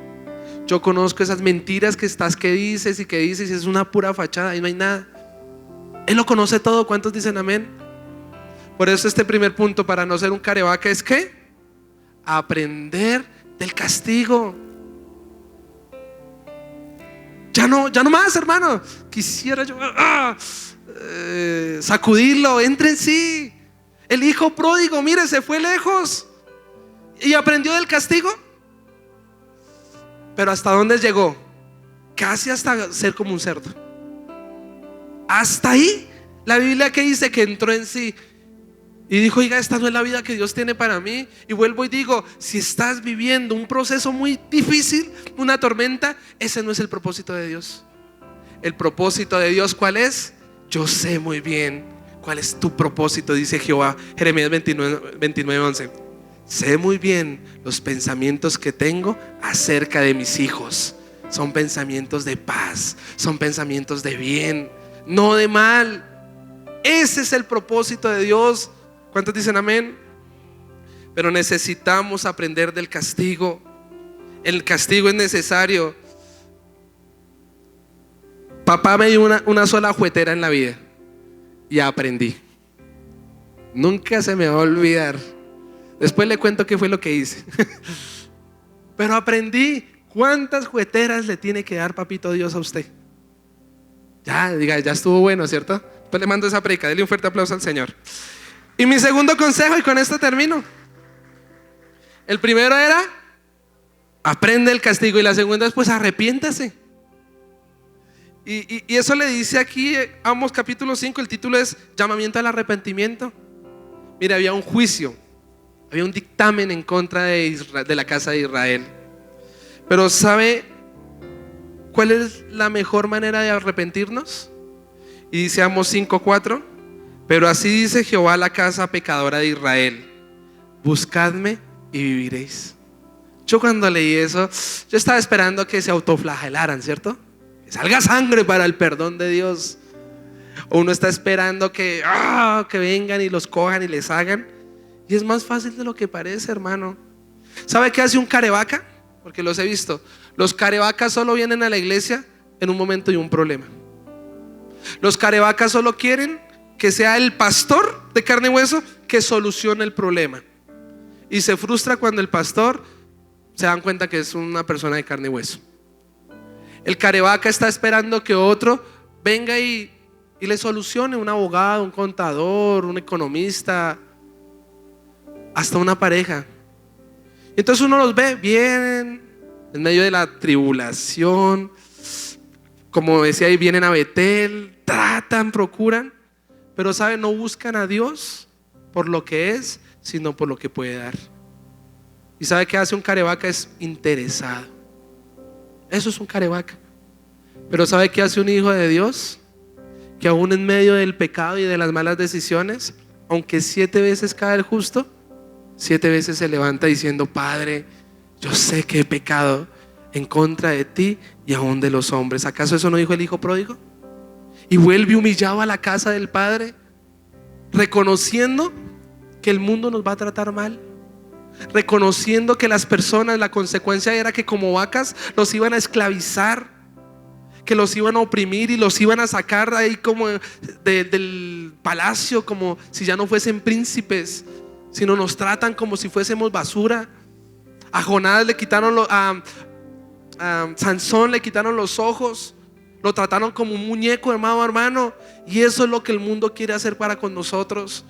Yo conozco esas mentiras que dices y es una pura fachada y no hay nada. Él lo conoce todo. ¿Cuántos dicen amén? Por eso este primer punto para no ser un carevaca es ¿qué? Aprender del castigo. Ya no más, hermano. Quisiera yo sacudirlo. Entre en sí. El hijo pródigo, mire, se fue lejos y aprendió del castigo. Pero ¿hasta dónde llegó? Casi hasta ser como un cerdo. Hasta ahí. La Biblia que dice que entró en sí y dijo: oiga, esta no es la vida que Dios tiene para mí. Y vuelvo y digo: si estás viviendo un proceso muy difícil, una tormenta, ese no es el propósito de Dios. El propósito de Dios, ¿cuál es? Yo sé muy bien cuál es tu propósito, dice Jehová. Jeremías 29:11. Sé muy bien los pensamientos que tengo acerca de mis hijos. Son pensamientos de paz, son pensamientos de bien, no de mal. Ese es el propósito de Dios. ¿Cuántos dicen amén? Pero necesitamos aprender del castigo. El castigo es necesario. Papá me dio una sola juguetera en la vida y aprendí. Nunca se me va a olvidar. Después le cuento qué fue lo que hice. Pero aprendí. ¿Cuántas jugueteras le tiene que dar papito Dios a usted? Ya, diga, ya estuvo bueno, ¿cierto? Después le mando esa predica. Dele un fuerte aplauso al Señor. Y mi segundo consejo, y con esto termino. El primero era: aprende el castigo. Y la segunda es: pues arrepiéntase. Y eso le dice aquí Amós capítulo 5. El título es llamamiento al arrepentimiento. Mira, había un juicio, había un dictamen en contra de la casa de Israel. Pero ¿sabe cuál es la mejor manera de arrepentirnos? Y dice Amós 5:4: pero así dice Jehová a la casa pecadora de Israel: buscadme y viviréis. Yo cuando leí eso, yo estaba esperando que se autoflagelaran, ¿cierto? Que salga sangre para el perdón de Dios. O uno está esperando que vengan y los cojan y les hagan. Y es más fácil de lo que parece, hermano. ¿Sabe qué hace un carevaca? Porque los he visto. Los carevacas solo vienen a la iglesia en un momento y un problema. Los carevacas solo quieren que sea el pastor de carne y hueso que solucione el problema. Y se frustra cuando el pastor se dan cuenta que es una persona de carne y hueso. El carevaca está esperando que otro venga y le solucione, un abogado, un contador, un economista, hasta una pareja. Entonces uno los ve, vienen, en medio de la tribulación, como decía ahí, vienen a Betel, tratan, procuran, pero ¿sabe? No buscan a Dios por lo que es, sino por lo que puede dar. ¿Y sabe qué hace un carevaca? Es interesado. Eso es un carevaca. Pero ¿sabe qué hace un hijo de Dios? Que aún en medio del pecado y de las malas decisiones, aunque 7 veces cae el justo, 7 veces se levanta diciendo: Padre, yo sé que he pecado en contra de ti y aún de los hombres. ¿Acaso eso no dijo el hijo pródigo? Y vuelve humillado a la casa del Padre, reconociendo que el mundo nos va a tratar mal, reconociendo que las personas, la consecuencia era que como vacas los iban a esclavizar, que los iban a oprimir y los iban a sacar ahí como del palacio, como si ya no fuesen príncipes, sino nos tratan como si fuésemos basura. A Jonás le quitaron a Sansón le quitaron los ojos, lo trataron como un muñeco, hermano. Y eso es lo que el mundo quiere hacer para con nosotros.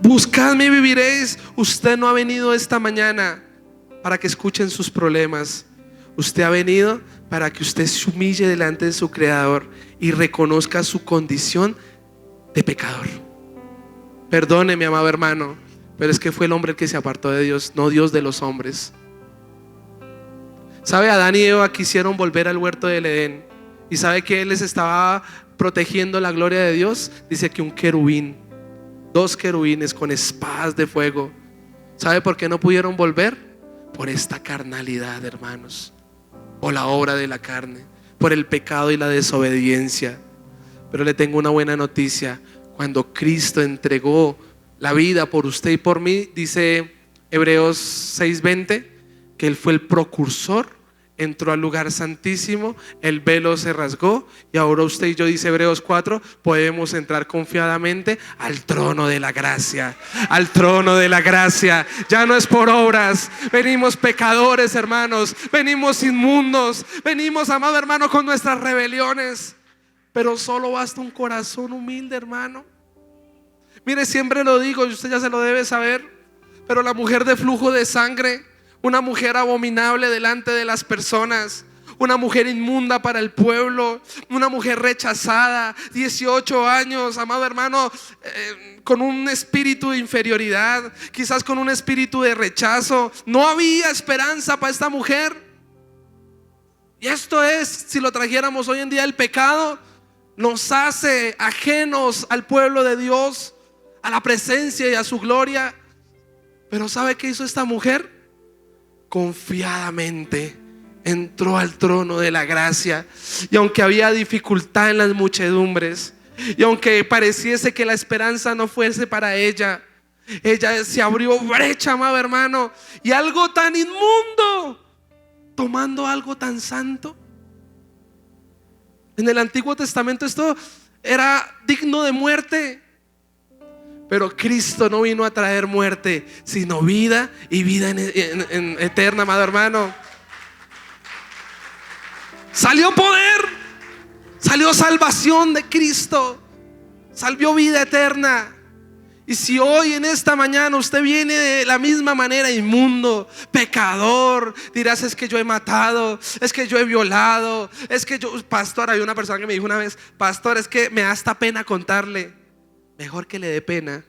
Buscadme y viviréis. Usted no ha venido esta mañana para que escuchen sus problemas. Usted ha venido para que usted se humille delante de su Creador y reconozca su condición de pecador. Perdone, mi amado hermano, pero es que fue el hombre el que se apartó de Dios, no Dios de los hombres. ¿Sabe? Adán y Eva quisieron volver al huerto del Edén. ¿Y sabe que Él les estaba protegiendo la gloria de Dios? Dice que un querubín, 2 querubines con espadas de fuego. ¿Sabe por qué no pudieron volver? Por esta carnalidad, hermanos, o la obra de la carne, por el pecado y la desobediencia. Pero le tengo una buena noticia: cuando Cristo entregó la vida por usted y por mí, dice Hebreos 6:20, que Él fue el precursor, entró al lugar santísimo, el velo se rasgó y ahora usted y yo, dice Hebreos 4, podemos entrar confiadamente al trono de la gracia. Al trono de la gracia. Ya no es por obras. Venimos pecadores, hermanos. Venimos inmundos. Venimos, amado hermano, con nuestras rebeliones. Pero solo basta un corazón humilde, hermano. Mire, siempre lo digo y usted ya se lo debe saber, pero la mujer de flujo de sangre, una mujer abominable delante de las personas, una mujer inmunda para el pueblo, una mujer rechazada, 18 años, amado hermano, con un espíritu de inferioridad, quizás con un espíritu de rechazo. No había esperanza para esta mujer. Y esto es, si lo trajéramos hoy en día, el pecado nos hace ajenos al pueblo de Dios, a la presencia y a su gloria. Pero ¿sabe qué hizo esta mujer? Confiadamente entró al trono de la gracia. Y aunque había dificultad en las muchedumbres, y aunque pareciese que la esperanza no fuese para ella, ella se abrió brecha, amado hermano. Y algo tan inmundo, tomando algo tan santo. En el Antiguo Testamento esto era digno de muerte, pero Cristo no vino a traer muerte, sino vida, y vida en eterna, amado hermano. Salió poder, salió salvación de Cristo, salió vida eterna. Y si hoy en esta mañana usted viene de la misma manera, inmundo, pecador, dirás: es que yo he matado, es que yo he violado, es que yo, pastor, había una persona que me dijo una vez: pastor, es que me da hasta pena contarle. Mejor que le dé pena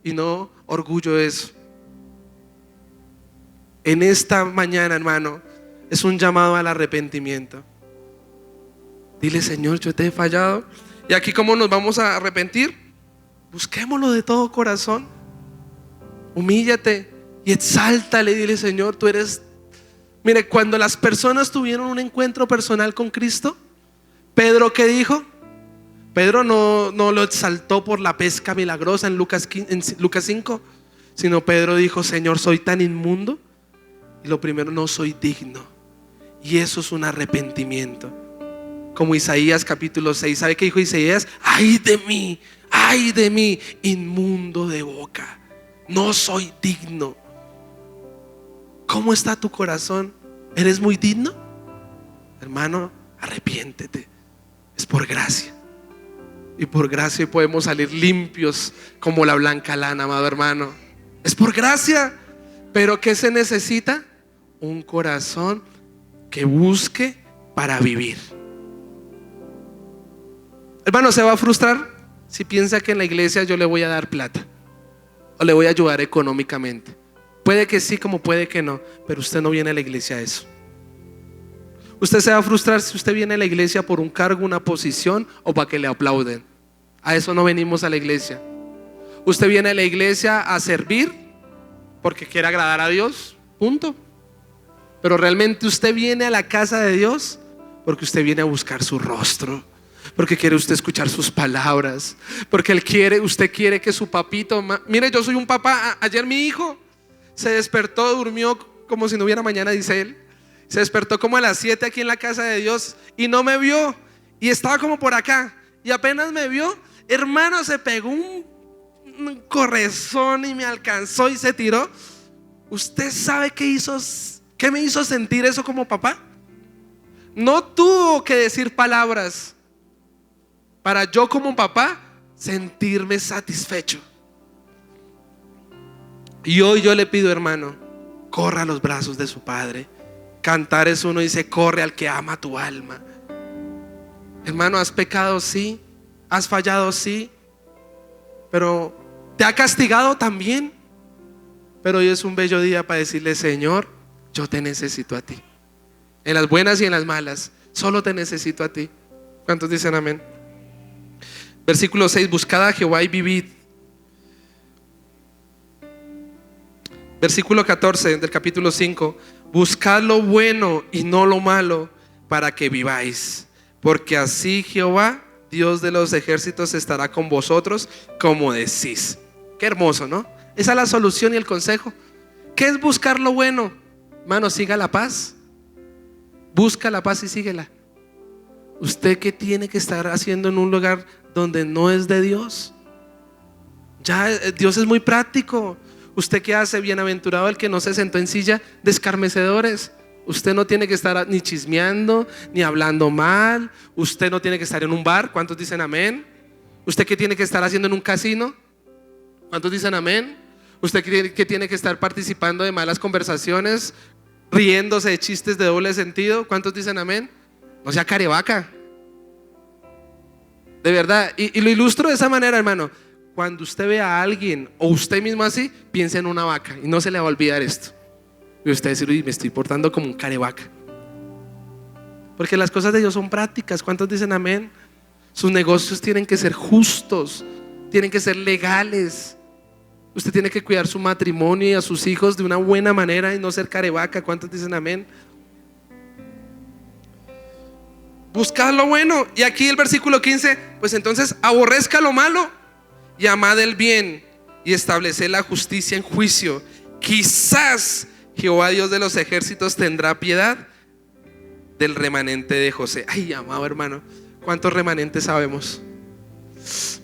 y no orgullo eso. En esta mañana, hermano, es un llamado al arrepentimiento. Dile: Señor, yo te he fallado. Y aquí, ¿cómo nos vamos a arrepentir? Busquémoslo de todo corazón. Humíllate y exáltale. Dile: Señor, tú eres. Mire, cuando las personas tuvieron un encuentro personal con Cristo, Pedro, ¿qué dijo? Pedro no lo exaltó por la pesca milagrosa en Lucas 5, sino Pedro dijo: Señor, soy tan inmundo, y lo primero, no soy digno. Y eso es un arrepentimiento. Como Isaías capítulo 6, ¿sabe qué dijo Isaías? Ay de mí, inmundo de boca, no soy digno. ¿Cómo está tu corazón? ¿Eres muy digno? Hermano, arrepiéntete. Es por gracia. Y por gracia podemos salir limpios como la blanca lana, amado hermano. Es por gracia. Pero ¿qué se necesita? Un corazón que busque para vivir. Hermano, ¿se va a frustrar si piensa que en la iglesia yo le voy a dar plata o le voy a ayudar económicamente? Puede que sí, como puede que no, pero usted no viene a la iglesia a eso. Usted se va a frustrar si usted viene a la iglesia por un cargo, una posición o para que le aplauden. A eso no venimos a la iglesia. Usted viene a la iglesia a servir porque quiere agradar a Dios, punto. Pero realmente usted viene a la casa de Dios porque usted viene a buscar su rostro, porque quiere usted escuchar sus palabras, porque usted quiere que su papito, mire, yo soy un papá. Ayer mi hijo se despertó, durmió como si no hubiera mañana, dice él. Se despertó como a las 7 aquí en la casa de Dios y no me vio, y estaba como por acá, y apenas me vio, hermano, se pegó un correzón y me alcanzó y se tiró. ¿Usted sabe qué me hizo sentir eso como papá? No tuvo que decir palabras para yo como papá sentirme satisfecho. Y hoy yo le pido, hermano, corra a los brazos de su padre. Cantares 1 dice: corre al que ama tu alma. Hermano, has pecado, sí. Has fallado, sí. Pero te ha castigado también. Pero hoy es un bello día para decirle: Señor, yo te necesito a ti. En las buenas y en las malas, solo te necesito a ti. ¿Cuántos dicen amén? Versículo 6: buscad a Jehová y vivid. Versículo 14 del capítulo 5: buscad lo bueno y no lo malo, para que viváis, porque así Jehová, Dios de los ejércitos, estará con vosotros como decís. Qué hermoso, ¿no? Esa es la solución y el consejo. ¿Qué es buscar lo bueno? Hermano, siga la paz. Busca la paz y síguela. ¿Usted qué tiene que estar haciendo en un lugar donde no es de Dios? Ya Dios es muy práctico. ¿Usted qué hace? Bienaventurado el que no se sentó en silla de escarnecedores. Usted no tiene que estar ni chismeando, ni hablando mal. Usted no tiene que estar en un bar. ¿Cuántos dicen amén? ¿Usted qué tiene que estar haciendo en un casino? ¿Cuántos dicen amén? ¿Usted qué tiene que estar participando de malas conversaciones, riéndose de chistes de doble sentido? ¿Cuántos dicen amén? No sea carevaca. De verdad. Y lo ilustro de esa manera, hermano. Cuando usted ve a alguien o usted mismo así, piensa en una vaca y no se le va a olvidar esto. Y usted dice: uy, me estoy portando como un carevaca. Porque las cosas de Dios son prácticas. ¿Cuántos dicen amén? Sus negocios tienen que ser justos, tienen que ser legales. Usted tiene que cuidar su matrimonio y a sus hijos de una buena manera y no ser carevaca. ¿Cuántos dicen amén? Buscad lo bueno. Y aquí el versículo 15: pues entonces aborrezca lo malo y amad el bien y estableced la justicia en juicio. Quizás Jehová, Dios de los ejércitos, tendrá piedad del remanente de José. Ay, amado hermano, ¿cuántos remanentes sabemos?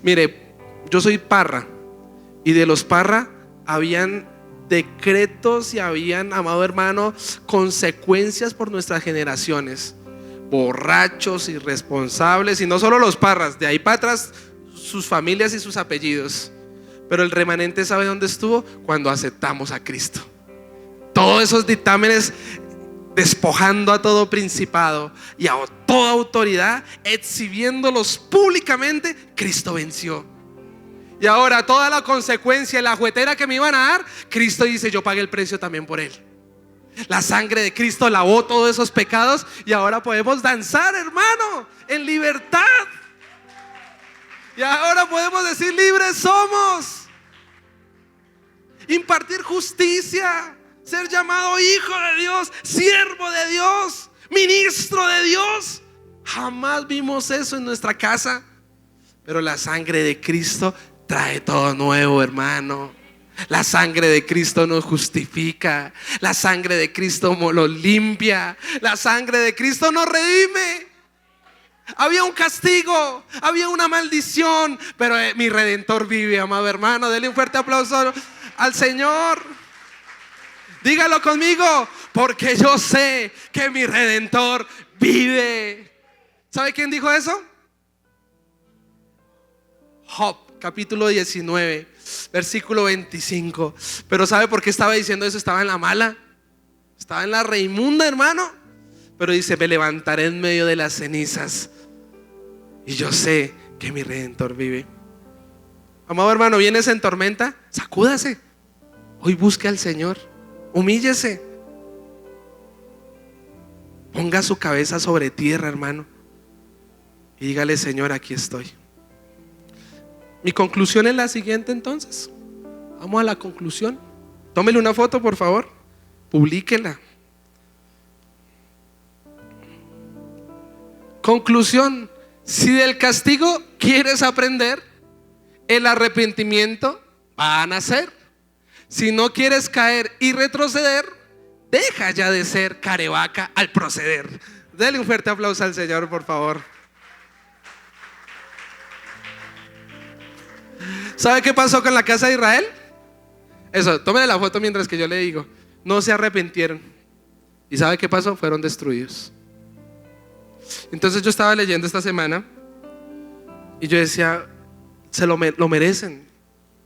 Mire, yo soy Parra, y de los Parra habían decretos y habían, amado hermano, consecuencias por nuestras generaciones. Borrachos, irresponsables, y no solo los Parras, de ahí para atrás sus familias y sus apellidos. Pero el remanente, ¿sabe dónde estuvo? Cuando aceptamos a Cristo. Todos esos dictámenes, despojando a todo principado y a toda autoridad, exhibiéndolos públicamente, Cristo venció. Y ahora toda la consecuencia y la juetera que me iban a dar, Cristo dice: yo pagué el precio también por él. La sangre de Cristo lavó todos esos pecados y ahora podemos danzar, hermano, en libertad. Y ahora podemos decir: libres somos. Impartir justicia, ser llamado hijo de Dios, siervo de Dios, ministro de Dios. Jamás vimos eso en nuestra casa. Pero la sangre de Cristo trae todo nuevo, hermano. La sangre de Cristo nos justifica. La sangre de Cristo nos limpia. La sangre de Cristo nos redime. Había un castigo, había una maldición, pero mi Redentor vive, amado hermano. Denle un fuerte aplauso al Señor. Dígalo conmigo: porque yo sé que mi Redentor vive. ¿Sabe quién dijo eso? Job. capítulo 19, versículo 25. Pero ¿sabe por qué estaba diciendo eso? Estaba en la mala, estaba en la reimunda, hermano. Pero dice: me levantaré en medio de las cenizas y yo sé que mi Redentor vive. Amado hermano, vienes en tormenta, sacúdase. Hoy busque al Señor, humíllese, ponga su cabeza sobre tierra, hermano, y dígale: Señor, aquí estoy. Mi conclusión es la siguiente entonces. Vamos a la conclusión. Tómele una foto, por favor, publíquela. Conclusión: si del castigo quieres aprender, el arrepentimiento va a nacer. Si no quieres caer y retroceder, deja ya de ser carevaca al proceder. Dele un fuerte aplauso al Señor, por favor. ¿Sabe qué pasó con la casa de Israel? Eso, tómele la foto mientras que yo le digo. No se arrepintieron. ¿Y sabe qué pasó? Fueron destruidos. Entonces yo estaba leyendo esta semana y yo decía: lo merecen.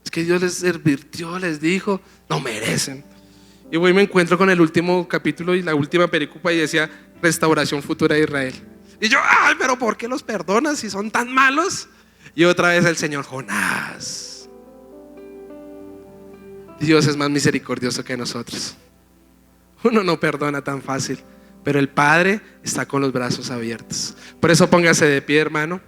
Es que Dios les advirtió, les dijo, no merecen. Y voy y me encuentro con el último capítulo y la última pericopa y decía: restauración futura de Israel. Y yo: ay, pero ¿por qué los perdonas si son tan malos? Y otra vez el Señor: Jonás, Dios es más misericordioso que nosotros. Uno no perdona tan fácil, pero el Padre está con los brazos abiertos. Por eso póngase de pie, hermano.